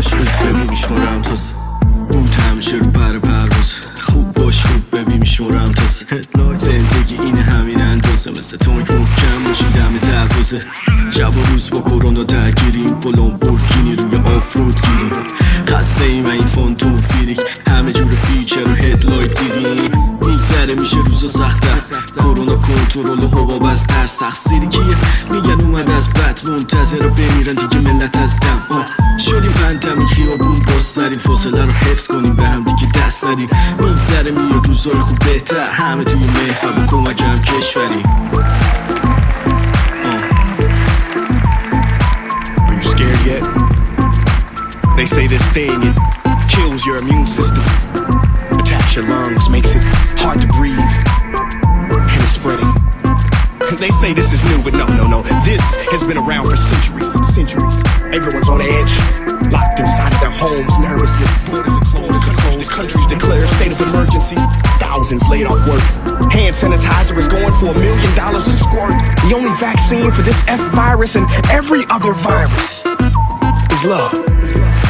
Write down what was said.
باش ببین میشمارم تازه بود همیشه رو پرواز خوب باش خوب ببین میشمارم تازه زندگی اینه همین اندازه مثل تانک محکم باشی دم دروازه شب و روز با کرونا درگیریم با لامبورگینی روی آفرود گیریم خسته ایم این فانتوم فیریک همه جور فیچر و هدلایت دیدیم میگذره میشه روزا سخت‌تر کرونا کنترل و حباب از ترس تقصیری کیه میگن اومد از بد منتظر رو بمیرن دیگه ملت از دم شدیم پندمی خیابون باس نریم فاصله رو حفظ کنیم به هم دیگه دست ندیم میگذره میاد روزای خوب بهتر همه توی محفل و کمک هم کشوریم Are you scared yet? They say this thing, it kills your immune system, attacks your lungs, makes it hard to breathe, and it's spreading. They say this is new, but no. This has been around for centuries. Everyone's on edge, locked inside of their homes, nervously. Borders are closed, countries declare a state of emergency. Thousands laid off work. Hand sanitizer is going for $1 million a squirt. The only vaccine for this F virus and every other virus is love.